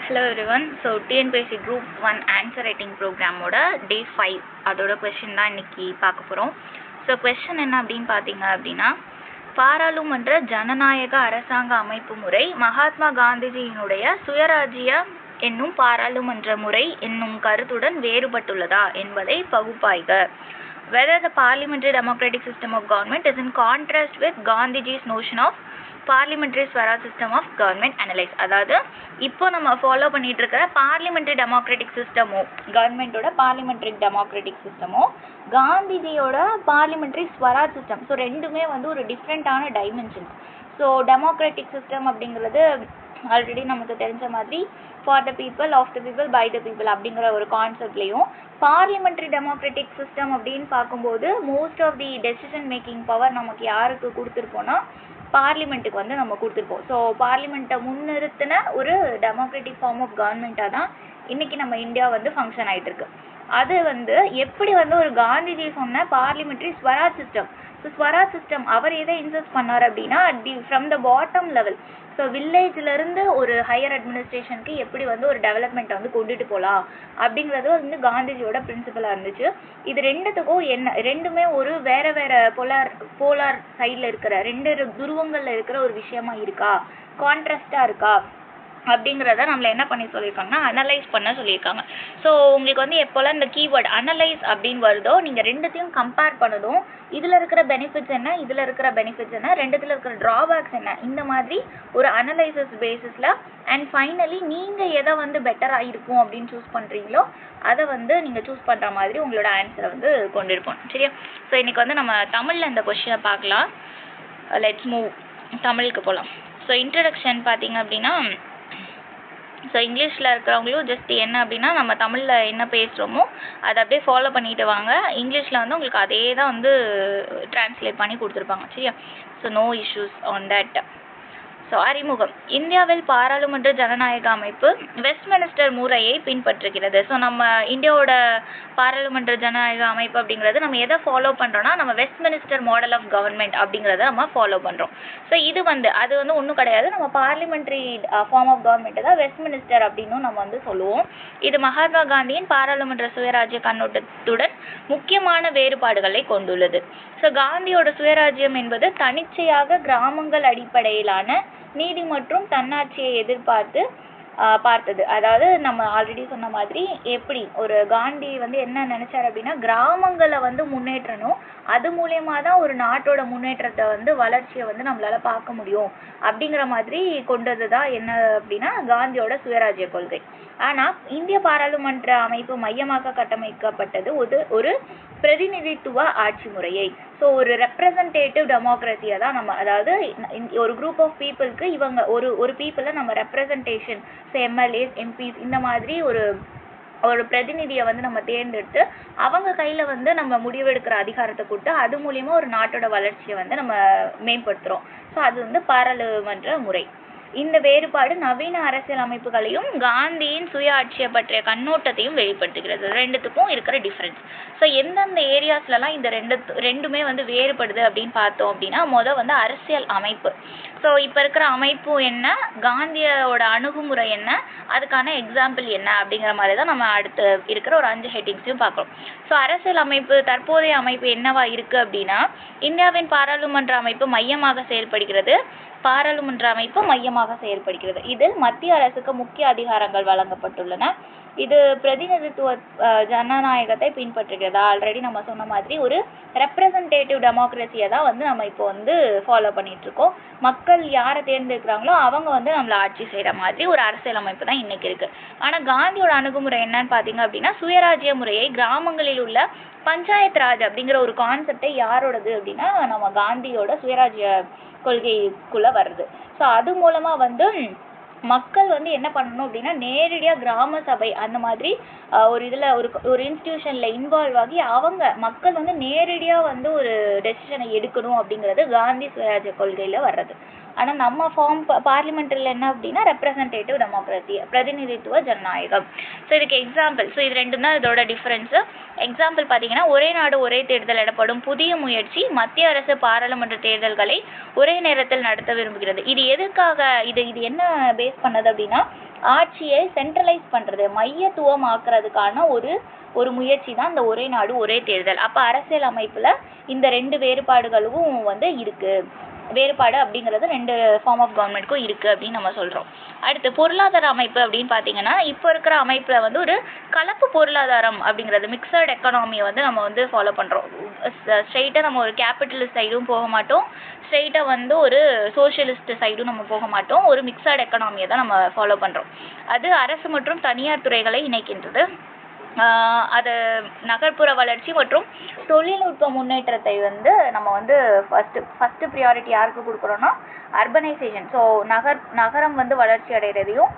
Hello everyone. So TNPSC Group 1 Answer Writing Program ஓட Day 5 அதோட question தான் இன்னைக்கு பார்க்க போகிறோம். ஸோ question என்ன அப்படின்னு பார்த்தீங்க அப்படின்னா, பாராளுமன்ற ஜனநாயக அரசாங்க அமைப்பு முறை மகாத்மா காந்திஜியினுடைய சுயராஜ்ய என்னும் பாராளுமன்ற முறை என்னும் கருத்துடன் வேறுபட்டுள்ளதா என்பதை பகுப்பாய்க. Whether the parliamentary democratic system of government is in contrast with Gandhiji's notion of parliamentary swaraj system of government analyze. அதாவது இப்போ நம்ம ஃபாலோ பண்ணிட்டு இருக்கிற பார்லிமெண்ட்ரி டெமோக்ராட்டிக் சிஸ்டமோ கவர்மெண்ட்டோட பார்லிமெண்ட்ரி டெமோக்ராட்டிக் சிஸ்டமோ காந்திஜியோட பார்லிமெண்ட்ரி ஸ்வராஜ் சிஸ்டம், ஸோ ரெண்டுமே வந்து ஒரு டிஃப்ரெண்ட்டான டைமென்ஷன்ஸ். ஸோ டெமோக்ராட்டிக் சிஸ்டம் அப்படிங்கிறது ஆல்ரெடி நமக்கு தெரிஞ்ச மாதிரி for the people, of the people, by the people அப்படிங்கிற ஒரு கான்செப்ட்லேயும், பார்லிமெண்ட்ரி டெமோக்ராட்டிக் சிஸ்டம் அப்படின்னு பார்க்கும்போது most of the decision making power நமக்கு யாருக்கு கொடுத்துருப்போம்னா பார்லிமெண்ட்டுக்கு வந்து நம்ம கொடுத்துருப்போம். ஸோ பார்லிமெண்ட்டை முன்னிறுத்தின ஒரு டெமோக்ராட்டிக் ஃபார்ம் ஆஃப் கவர்மெண்ட்டாக தான் இன்றைக்கி நம்ம இந்தியா வந்து ஃபங்க்ஷன் ஆகிட்டு இருக்கு. அது வந்து எப்படி வந்து ஒரு காந்திஜி சொன்ன parliamentary Swaraj system, so Swaraj system அவர் எதை இன்சஸ்ட் பண்ணார் அப்படின்னா from the bottom level, so வில்லேஜ்லேருந்து ஒரு ஹையர் அட்மினிஸ்ட்ரேஷனுக்கு எப்படி வந்து ஒரு டெவலப்மெண்ட்டை வந்து கொண்டுட்டு போகலாம் அப்படிங்கிறது வந்து காந்திஜியோட பிரின்சிபலாக இருந்துச்சு. இது ரெண்டுத்துக்கும் ரெண்டுமே ஒரு வேற வேற போலார் சைடில் இருக்கிற ரெண்டு துருவங்களில் இருக்கிற ஒரு விஷயமா இருக்கா, கான்ட்ராஸ்டாக இருக்கா அப்படிங்கிறத நம்மளை என்ன பண்ணி சொல்லியிருக்காங்கன்னா அனலைஸ் பண்ண சொல்லியிருக்காங்க. ஸோ உங்களுக்கு வந்து எப்போல்லாம் இந்த கீவேர்டு அனலைஸ் அப்படின்னு வருதோ நீங்கள் ரெண்டுத்தையும் கம்பேர் பண்ணதும் இதில் இருக்கிற பெனிஃபிட்ஸ் என்ன, இதில் இருக்கிற பெனிஃபிட்ஸ் என்ன, ரெண்டுத்தில் இருக்கிற ட்ராபேக்ஸ் என்ன, இந்த மாதிரி ஒரு அனலைசிஸ் பேசிஸில் அண்ட் ஃபைனலி நீங்கள் எதை வந்து பெட்டராக இருக்கும் அப்படின்னு சூஸ் பண்ணுறீங்களோ அதை வந்து நீங்கள் சூஸ் பண்ணுற மாதிரி உங்களோட ஆன்சரை வந்து கொண்டிருப்போம். சரியா? ஸோ இன்றைக்கி வந்து நம்ம தமிழில் இந்த கொஸ்டினை பார்க்கலாம். லெட்ஸ் மூவ், தமிழுக்கு போகலாம். ஸோ இன்ட்ரடக்ஷன் பார்த்தீங்க அப்படின்னா, ஸோ இங்கிலீஷில் இருக்கிறவங்களும் ஜஸ்ட் என்ன அப்படின்னா நம்ம தமிழில் என்ன பேசுகிறோமோ அதை அப்படியே ஃபாலோ பண்ணிட்டு வாங்க. இங்கிலீஷில் வந்து உங்களுக்கு அதே தான் வந்து ட்ரான்ஸ்லேட் பண்ணி கொடுத்துருப்பாங்க. சரியா? So no issues on that. So அறிமுகம். இந்தியாவில் பாராளுமன்ற ஜனநாயக அமைப்பு வெஸ்ட்மினிஸ்டர் முறையை பின்பற்றுகிறது. ஸோ நம்ம இந்தியாவோட பாராளுமன்ற ஜனநாயக அமைப்பு அப்படிங்கிறது நம்ம எதை ஃபாலோ பண்ணுறோன்னா நம்ம வெஸ்ட்மினிஸ்டர் மாடல் ஆஃப் கவர்மெண்ட் அப்படிங்கிறத நம்ம ஃபாலோ பண்ணுறோம். ஸோ இது வந்து அது வந்து ஒன்றும் கிடையாது, நம்ம பார்லிமெண்ட்ரி ஃபார்ம் ஆஃப் கவர்மெண்ட்டு தான் வெஸ்ட்மினிஸ்டர் அப்படின்னு நம்ம வந்து சொல்லுவோம். இது மகாத்மா காந்தியின் பாராளுமன்ற சுயராஜ்ய கண்ணோட்டத்துடன் முக்கியமான வேறுபாடுகளை கொண்டுள்ளது. ஸோ காந்தியோட சுயராஜ்யம் என்பது தனிச்சையாக கிராமங்கள் அடிப்படையிலான நீதி மற்றும் தன்னாட்சியை பார்த்தது. அதாவது நம்ம ஆல்ரெடி சொன்ன மாதிரி எப்படி ஒரு காந்தி வந்து என்ன நினைச்சார் அப்படின்னா கிராமங்களை வந்து முன்னேற்றணும், அது மூலயமா தான் ஒரு நாட்டோட முன்னேற்றத்தை வந்து வளர்ச்சியை வந்து நம்மளால பார்க்க முடியும் அப்படிங்கிற மாதிரி கொண்டது தான் என்ன அப்படின்னா காந்தியோட சுயராஜ்ய கொள்கை. ஆனால் இந்திய பாராளுமன்ற அமைப்பு மையமாக கட்டமைக்கப்பட்டது ஒரு பிரதிநிதித்துவ ஆட்சி முறையை. ஸோ ஒரு ரெப்ரசன்டேட்டிவ் டெமோக்ரஸியை தான் நம்ம, அதாவது ஒரு குரூப் ஆஃப் பீப்புளுக்கு இவங்க ஒரு பீப்புளை நம்ம ரெப்ரசன்டேஷன், ஸோ எம்எல்ஏஸ், எம்பிஸ் இந்த மாதிரி ஒரு பிரதிநிதியை வந்து நம்ம தேர்ந்தெடுத்து அவங்க கையில் வந்து நம்ம முடிவெடுக்கிற அதிகாரத்தை கொடுத்து அது மூலியமா ஒரு நாட்டோட வளர்ச்சியை வந்து நம்ம மேம்படுத்துகிறோம். ஸோ அது வந்து பாராளுமன்ற முறை. இந்த வேறுபாடு நவீன அரசியல் அமைப்புகளையும் காந்தியின் சுய ஆட்சியை பற்றிய கண்ணோட்டத்தையும் வெளிப்படுத்துகிறது. ரெண்டுத்துக்கும் இருக்கிற டிஃப்ரென்ஸ். ஸோ எந்தெந்த ஏரியாஸ்லலாம் இந்த ரெண்டுமே வந்து வேறுபடுது அப்படின்னு பார்த்தோம் அப்படின்னா, வந்து அரசியல் அமைப்பு. ஸோ இப்போ இருக்கிற அமைப்பு என்ன, காந்தியோட அணுகுமுறை என்ன, அதுக்கான எக்ஸாம்பிள் என்ன அப்படிங்கிற மாதிரி தான் நம்ம அடுத்து இருக்கிற ஒரு 5 ஹெட்டிங்ஸையும் பார்க்குறோம். ஸோ அரசியல் அமைப்பு, தற்போதைய அமைப்பு என்னவா இருக்குது அப்படின்னா, இந்தியாவின் பாராளுமன்ற அமைப்பு மையமாக செயல்படுகிறது. இதில் மத்திய அரசுக்கு முக்கிய அதிகாரங்கள் வழங்கப்பட்டுள்ளன. இது பிரதிநிதித்துவ ஜனநாயகத்தை பின்பற்றுகிறது. ஆல்ரெடி நம்ம சொன்ன மாதிரி ஒரு ரெப்ரசன்டேட்டிவ் டெமோக்ரஸியை தான் வந்து நம்ம இப்போ வந்து ஃபாலோ பண்ணிட்டு இருக்கோம். மக்கள் யாரை தேர்ந்தெடுக்கிறாங்களோ அவங்க வந்து நம்மளை ஆட்சி செய்கிற மாதிரி ஒரு அரசியல் அமைப்பு தான் இன்னைக்கு இருக்கு. ஆனால் காந்தியோட அணுகுமுறை என்னன்னு பார்த்தீங்க அப்படின்னா சுயராஜ்ய முறையை கிராமங்களில் உள்ள பஞ்சாயத்து ராஜ் அப்படிங்கிற ஒரு கான்செப்டை யாரோடது அப்படின்னா நம்ம காந்தியோட சுயராஜ்ய கொள்கைக்குள்ள வருது. ஸோ அது மூலமா வந்து மக்கள் வந்து என்ன பண்ணணும் அப்படின்னா நேரடியாக கிராம சபை அந்த மாதிரி ஒரு இதில் ஒரு இன்ஸ்டிடியூஷனில் இன்வால்வ் ஆகி மக்கள் வந்து நேரடியாக வந்து ஒரு டெசிஷனை எடுக்கணும் அப்படிங்கிறது காந்தி சுயராஜ்ய கொள்கையில் வர்றது. ஆனால் நம்ம ஃபார்ம் பார்லிமெண்ட்டில் என்ன அப்படின்னா ரெப்ரசன்டேட்டிவ் டெமோக்ரஸி, பிரதிநிதித்துவ ஜனநாயகம். ஸோ இதுக்கு எக்ஸாம்பிள், ஸோ இது ரெண்டும் தான் இதோட டிஃப்ரென்ஸு. எக்ஸாம்பிள் பார்த்தீங்கன்னா, ஒரே நாடு ஒரே தேர்தல் எனப்படும் புதிய முயற்சி மத்திய அரசு பாராளுமன்ற தேர்தல்களை ஒரே நேரத்தில் நடத்த விரும்புகிறது. இது எதுக்காக, இது என்ன பேஸ் பண்ணது அப்படின்னா, ஆட்சியை சென்ட்ரலைஸ் பண்ணுறது, மையத்துவமாக்குறதுக்கான ஒரு முயற்சி தான் இந்த ஒரே நாடு ஒரே தேர்தல். அப்போ அரசியல் அமைப்பில் இந்த 2 வேறுபாடுகளும் வந்து இருக்குது. வேறுபாடு அப்படிங்கிறது 2 ஃபார்ம் ஆஃப் கவர்மெண்ட்க்கும் இருக்குது அப்படின்னு நம்ம சொல்கிறோம். அடுத்து பொருளாதார அமைப்பு அப்படின்னு பார்த்தீங்கன்னா, இப்போ இருக்கிற அமைப்பில் வந்து ஒரு கலப்பு பொருளாதாரம் அப்படிங்கிறது, மிக்சட் எக்கனாமியை வந்து நம்ம வந்து ஃபாலோ பண்ணுறோம். ஸ்ட்ரெயிட்டாக நம்ம ஒரு கேபிட்டலிஸ்ட் சைடும் போக மாட்டோம், ஸ்ட்ரெயிட்டாக வந்து ஒரு சோஷியலிஸ்ட் சைடும் நம்ம போக மாட்டோம். ஒரு மிக்சட் எக்கனாமியை தான் நம்ம ஃபாலோ பண்ணுறோம். அது அரசு மற்றும் தனியார் துறைகளை இணைக்கின்றது. அது நகர்ப்புற வளர்ச்சி மற்றும் தொழில்நுட்ப முன்னேற்றத்தை வந்து நம்ம வந்து ஃபஸ்ட்டு ப்ரியாரிட்டி யாருக்கு கொடுக்குறோன்னா அர்பனைசேஷன். ஸோ நகரம் வந்து வளர்ச்சி அடைகிறதையும்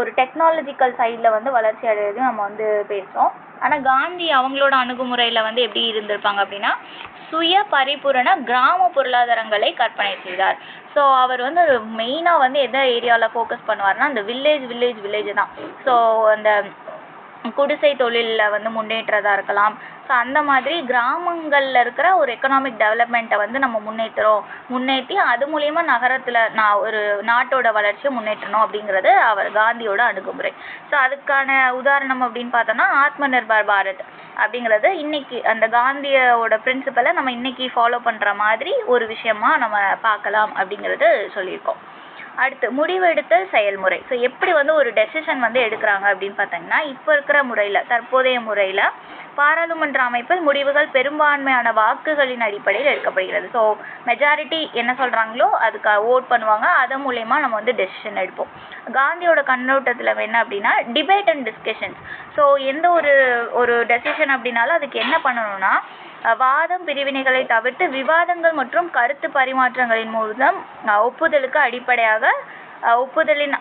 ஒரு டெக்னாலஜிக்கல் சைடில் வந்து வளர்ச்சி அடைகிறதையும் நம்ம வந்து பேசுகிறோம். ஆனால் காந்தி அவங்களோட அணுகுமுறையில் வந்து எப்படி இருந்திருப்பாங்க அப்படின்னா, சுய பரிபூரண கிராம பொருளாதாரங்களை கற்பனை செய்தார். ஸோ அவர் வந்து மெயினாக வந்து எந்த ஏரியாவில் ஃபோக்கஸ் பண்ணுவார்னா, அந்த வில்லேஜ் தான். ஸோ அந்த குடிசை தொழிலில் வந்து முன்னேற்றதாக இருக்கலாம். ஸோ அந்த மாதிரி கிராமங்களில் இருக்கிற ஒரு எக்கனாமிக் டெவலப்மெண்ட்டை வந்து நம்ம முன்னேற்றி அது மூலயமா நகரத்தில் ஒரு நாட்டோட வளர்ச்சியை முன்னேற்றணும் அப்படிங்கிறது காந்தியோட அணுகுமுறை. ஸோ அதுக்கான உதாரணம் அப்படின்னு பார்த்தோன்னா, ஆத்ம நிர்பார் பாரத் அப்படிங்கிறது இன்னைக்கு அந்த காந்தியோட பிரின்சிபலை நம்ம இன்னைக்கு ஃபாலோ பண்ணுற மாதிரி ஒரு விஷயமா நம்ம பார்க்கலாம் அப்படிங்கிறது சொல்லியிருக்கோம். அடுத்து முடிவெடுத்தல் செயல்முறை. ஸோ எப்படி வந்து ஒரு டெசிஷன் வந்து எடுக்கிறாங்க அப்படின்னு பார்த்தீங்கன்னா, இப்போ இருக்கிற முறையில், தற்போதைய முறையில் பாராளுமன்ற அமைப்பில் முடிவுகள் பெரும்பான்மையான வாக்குகளின் அடிப்படையில் எடுக்கப்படுகிறது. ஸோ மெஜாரிட்டி என்ன சொல்கிறாங்களோ அதுக்கு ஓட் பண்ணுவாங்க, அதன் மூலயமா நம்ம வந்து டெசிஷன் எடுப்போம். காந்தியோட கண்ணோட்டத்தில் என்ன அப்படின்னா, டிபேட் அண்ட் டிஸ்கஷன்ஸ். ஸோ எந்த ஒரு டெசிஷன் அப்படின்னாலும் அதுக்கு என்ன பண்ணணும்னா, வாதம் பிரிவினைகளை தவிர்த்து விவாதங்கள் மற்றும் கருத்து பரிமாற்றங்களின் மூலம் ஒப்புதலின்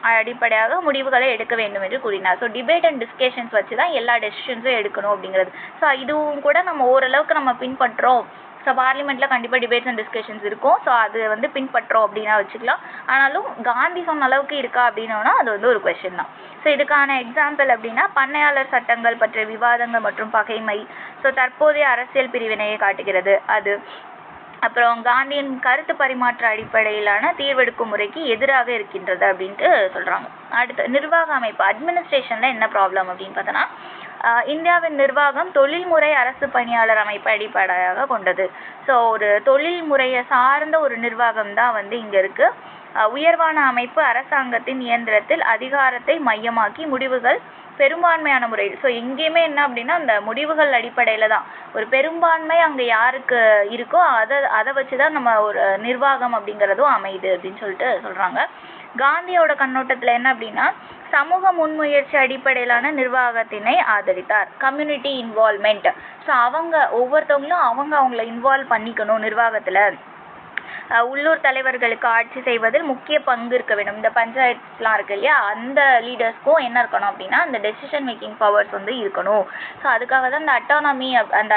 அடிப்படையாக முடிவுகளை எடுக்க வேண்டும் என்று கூறினார். ஸோ டிபேட் அண்ட் டிஸ்கஷன்ஸ் வச்சு தான் எல்லா டெசிஷன்ஸும் எடுக்கணும் அப்படிங்கிறது. ஸோ இதுவும் கூட நம்ம ஓரளவுக்கு நம்ம பின்பற்றோம். ஸோ பார்லிமெண்ட்டில் கண்டிப்பாக டிபேட்ஸ் அண்ட் டிஸ்கஷன்ஸ் இருக்கும். ஸோ அது வந்து பின்பற்றோம் அப்படின்னா வச்சுக்கலாம். ஆனாலும் காந்தி சொன்ன அளவுக்கு இருக்கா அப்படின்னா அது வந்து ஒரு கொஸ்டின் தான். ஸோ இதுக்கான எக்ஸாம்பிள் அப்படின்னா, பண்ணையாளர் சட்டங்கள் பற்றிய விவாதங்கள் மற்றும் பகைமை, ஸோ தற்போதைய அரசியல் பிரிவினையை காட்டுகிறது அது. அப்புறம் காந்தியின் கருத்து பரிமாற்ற அடிப்படையிலான தீர்வெடுக்கும் முறைக்கு எதிராக இருக்கின்றது அப்படின்ட்டு சொல்கிறாங்க. அடுத்து நிர்வாக அமைப்பு, அட்மினிஸ்ட்ரேஷனில் என்ன ப்ராப்ளம் அப்படின்னு பார்த்தோன்னா, இந்தியாவின் நிர்வாகம் தொழில்முறை அரசு பணியாளர் அமைப்பை அடிப்படையாக கொண்டது. ஸோ ஒரு தொழில்முறையை சார்ந்த ஒரு நிர்வாகம் தான் வந்து இங்கே இருக்குது. உயர்வான அமைப்பு அரசாங்கத்தின் இயந்திரத்தில் அதிகாரத்தை மையமாக்கி முடிவுகள் பெரும்பான்மையான முறையில். ஸோ எங்கேயுமே என்ன அப்படின்னா, அந்த முடிவுகள் அடிப்படையில் தான் ஒரு பெரும்பான்மை அங்கே யாருக்கு இருக்கோ அதை வச்சு தான் நம்ம ஒரு நிர்வாகம் அப்படிங்கிறதும் அமையுது அப்படின்னு சொல்லிட்டு சொல்கிறாங்க. காந்தியோட கண்ணோட்டத்தில் என்ன அப்படின்னா, சமூக முன்முயற்சி அடிப்படையிலான நிர்வாகத்தினை ஆதரித்தார். Community involvement. ஸோ ஒவ்வொருத்தவங்களும் அவங்கள இன்வால்வ் பண்ணிக்கணும் நிர்வாகத்தில். உள்ளூர் தலைவர்களுக்கு ஆட்சி செய்வதில் முக்கிய பங்கு இருக்க வேண்டும். இந்த பஞ்சாயத்துலாம் இருக்கு இல்லையா, அந்த லீடர்ஸ்க்கும் என்ன இருக்கணும் அப்படின்னா, அந்த டெசிஷன் மேக்கிங் பவர்ஸ் வந்து இருக்கணும். ஸோ அதுக்காக தான் அந்த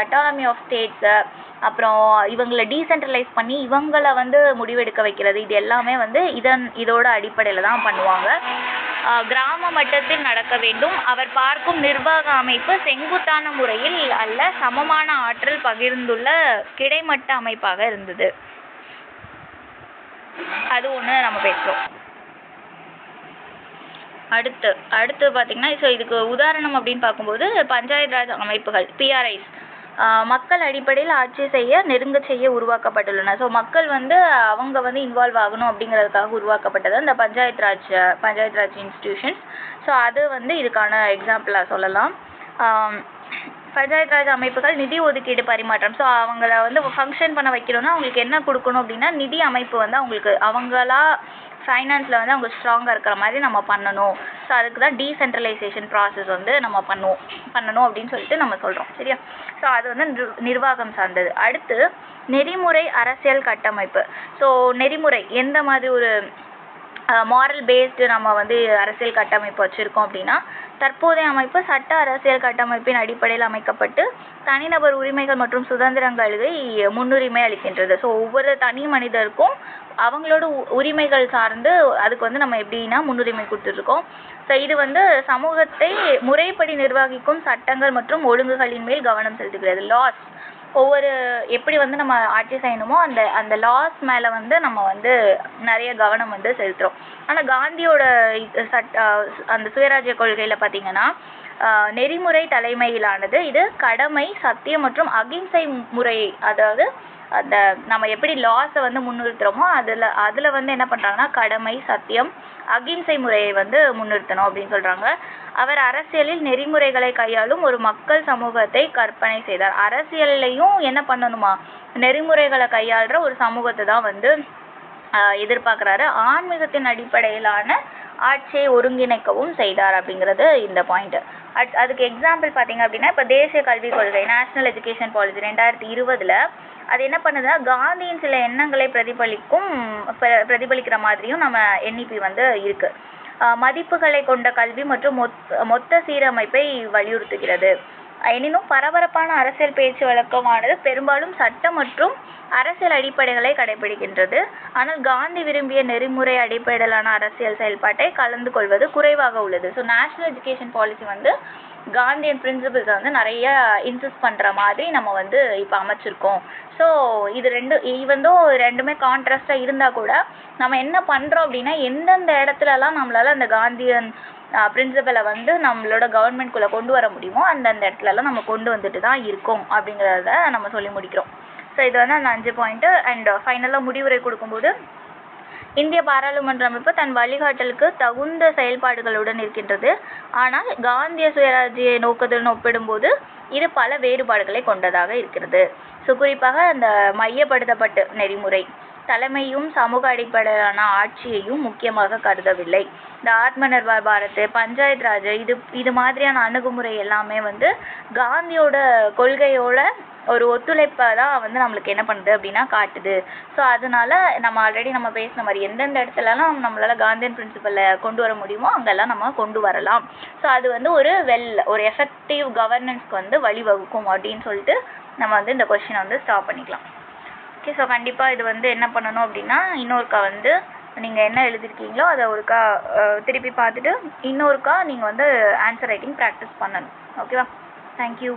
அட்டானமி ஆஃப் ஸ்டேட்ஸு, அப்புறம் இவங்களை டீசென்ட்ரலைஸ் பண்ணி இவங்களை வந்து முடிவெடுக்க வைக்கிறது, இது எல்லாமே வந்து இதோட அடிப்படையில் தான் பண்ணுவாங்க. கிராம மட்டத்தில் நடக்க வேண்டும். அவர் பார்க்கும் நிர்வாக அமைப்பு செங்குத்தான முறையில் அல்ல, சமமான ஆற்றல் பகிர்ந்துள்ள கிடைமட்ட அமைப்பாக இருந்தது. அது ஒன்று நம்ம பேசுகிறோம். அடுத்து பார்த்தீங்கன்னா, ஸோ இதுக்கு உதாரணம் அப்படின்னு பார்க்கும்போது பஞ்சாயத்து ராஜ் அமைப்புகள், பிஆர்ஐஸ், மக்கள் அடிப்படையில் ஆட்சி செய்ய உருவாக்கப்பட்டுள்ளன. ஸோ மக்கள் வந்து அவங்க வந்து இன்வால்வ் ஆகணும் அப்படிங்கிறதுக்காக உருவாக்கப்பட்டது அந்த பஞ்சாயத்து ராஜ் இன்ஸ்டிடியூஷன்ஸ். ஸோ அது வந்து இதுக்கான எக்ஸாம்பிளாக சொல்லலாம். பஞ்சாயத்து ராஜ் அமைப்புகள் நிதி ஒதுக்கீடு பரிமாற்றம். ஸோ அவங்கள வந்து ஃபங்க்ஷன் பண்ண வைக்கணும்னா அவங்களுக்கு என்ன கொடுக்கணும் அப்படின்னா, நிதி அமைப்பு வந்து அவங்களா ஃபைனான்ஸில் வந்து அவங்க ஸ்ட்ராங்காக இருக்கிற மாதிரி நம்ம பண்ணணும். ஸோ அதுக்கு தான் டீசென்ட்ரலைசேஷன் ப்ராசஸ் வந்து நம்ம பண்ணணும் அப்படின்னு சொல்லிட்டு நம்ம சொல்கிறோம். சரியா? ஸோ அது வந்து நிர்வாகம் சார்ந்தது. அடுத்து நெறிமுறை அரசியல் கட்டமைப்பு. ஸோ நெறிமுறை எந்த மாதிரி ஒரு மாரல் பேஸ்டு நம்ம வந்து அரசியல் கட்டமைப்பு வச்சுருக்கோம் அப்படின்னா, தற்போதைய அமைப்பு சட்ட அரசியல் கட்டமைப்பின் அடிப்படையில் அமைக்கப்பட்டு தனிநபர் உரிமைகள் மற்றும் சுதந்திரங்களுக்கு முன்னுரிமை அளிக்கின்றது. ஸோ ஒவ்வொரு தனி மனிதருக்கும் அவங்களோட உரிமைகள் சார்ந்து அதுக்கு வந்து நம்ம எப்படின்னா முன்னுரிமை கொடுத்துட்ருக்கோம். ஸோ இது வந்து சமூகத்தை முறைப்படி நிர்வகிக்கும் சட்டங்கள் மற்றும் ஒழுங்குகளின் மேல் கவனம் செலுத்துகிறது. லாஸ் ஒவ்வொரு எப்படி வந்து நம்ம ஆட்சி செய்யணுமோ அந்த லாஸ் மேலே வந்து நம்ம வந்து நிறைய கவனம் வந்து செலுத்துகிறோம். ஆனால் காந்தியோட அந்த சுயராஜ்ய கொள்கையில் பார்த்தீங்கன்னா நெறிமுறை தலைமையிலானது. இது கடமை, சத்தியம் மற்றும் அகிம்சை முறை, அதாவது அந்த நம்ம எப்படி லாஸை வந்து முன்னிறுத்துகிறோமோ அதில் வந்து என்ன பண்ணுறாங்கன்னா கடமை, சத்தியம், அகிம்சை முறையை வந்து முன்னிறுத்தணும் அப்படின்னு சொல்கிறாங்க. அவர் அரசியலில் நெறிமுறைகளை கையாளும் ஒரு மக்கள் சமூகத்தை கற்பனை செய்தார். அரசியல்லையும் என்ன பண்ணணுமா, நெறிமுறைகளை கையாளுற ஒரு சமூகத்தை தான் வந்து எதிர்பார்க்குறாரு. ஆன்மீகத்தின் அடிப்படையிலான ஆட்சியை ஒருங்கிணைக்கவும் செய்தார் அப்படிங்கிறது இந்த பாயிண்ட். அதுக்கு எக்ஸாம்பிள் பார்த்தீங்க அப்படின்னா இப்போ தேசிய கல்விக் கொள்கை நேஷனல் எஜுகேஷன் பாலிசி 2020 அது என்ன பண்ணுதுன்னா காந்தியின் சில எண்ணங்களை பிரதிபலிக்கிற மாதிரியும் நம்ம NEP வந்து இருக்கு. மதிப்புகளை கொண்ட கல்வி மற்றும் மொத்த சீரமைப்பை வலியுறுத்துகிறது. எனினும் பரபரப்பான அரசியல் பேச்சு வழக்கமானது பெரும்பாலும் சட்டம் மற்றும் அரசியல் அடிப்படைகளை கடைபிடிக்கின்றது. ஆனால் காந்தி விரும்பிய நெறிமுறை அடிப்படையிலான அரசியல் செயல்பாட்டை கலந்து கொள்வது குறைவாக உள்ளது. ஸோ நேஷனல் எஜுகேஷன் பாலிசி வந்து காந்தியன் பிரின்சிபிள்ஸை வந்து நிறைய இன்சிஸ்ட் பண்ணுற மாதிரி நம்ம வந்து இப்போ அமைச்சிருக்கோம். ஸோ இது ரெண்டுமே கான்ட்ராஸ்டாக இருந்தால் கூட நம்ம என்ன பண்ணுறோம் அப்படின்னா எந்தெந்த இடத்துலலாம் நம்மளால் அந்த காந்தியன் பிரின்சிபலை வந்து நம்மளோட கவர்மெண்ட்குள்ளே கொண்டு வர முடியுமோ அந்தந்த இடத்துலலாம் நம்ம கொண்டு வந்துட்டு தான் இருக்கோம் அப்படிங்கிறத நம்ம சொல்லி முடிக்கிறோம். ஸோ இது வந்து அந்த 5 பாயிண்ட்டு. அண்ட் ஃபைனலாக முடிவுரை கொடுக்கும்போது இந்திய பாராளுமன்ற அமைப்பு தன் வழிகாட்டலுக்கு தகுந்த செயல்பாடுகளுடன் இருக்கின்றது. ஆனால் காந்திய சுயராஜ்ய நோக்கத்துடன் ஒப்பிடும்போது இது பல வேறுபாடுகளை கொண்டதாக இருக்கிறது. ஸோ குறிப்பாக அந்த மையப்படுத்தப்பட்ட நெறிமுறை தலைமையும் சமூக அடிப்படையிலான ஆட்சியையும் முக்கியமாக கருதவில்லை. இந்த ஆத்ம நிர்பார் பாரத், பஞ்சாயத் ராஜ் இது மாதிரியான அணுகுமுறை எல்லாமே வந்து காந்தியோட கொள்கையோட ஒரு ஒத்துழைப்பை தான் வந்து நம்மளுக்கு என்ன பண்ணுது அப்படின்னா காட்டுது. ஸோ அதனால நம்ம ஆல்ரெடி நம்ம பேசின மாதிரி எந்தெந்த இடத்துலலாம் நம்மளால் காந்தியன் பிரின்சிபலை கொண்டு வர முடியுமோ அங்கெல்லாம் நம்ம கொண்டு வரலாம். ஸோ அது வந்து ஒரு எஃபெக்டிவ் கவர்னன்ஸ்க்கு வந்து வழிவகுக்கும் அப்படின்னு சொல்லிட்டு நம்ம வந்து இந்த கொஸ்டினை வந்து ஸ்டாப் பண்ணிக்கலாம். ஓகே, ஸோ கண்டிப்பாக இது வந்து என்ன பண்ணணும் அப்படின்னா இன்னொருக்கா வந்து நீங்கள் என்ன எழுதிருக்கீங்களோ அதை ஒருக்கா திருப்பி பார்த்துட்டு இன்னொருக்கா நீங்கள் வந்து ஆன்சர் ரைட்டிங் ப்ராக்டிஸ் பண்ணணும். ஓகேவா? தேங்க்யூ.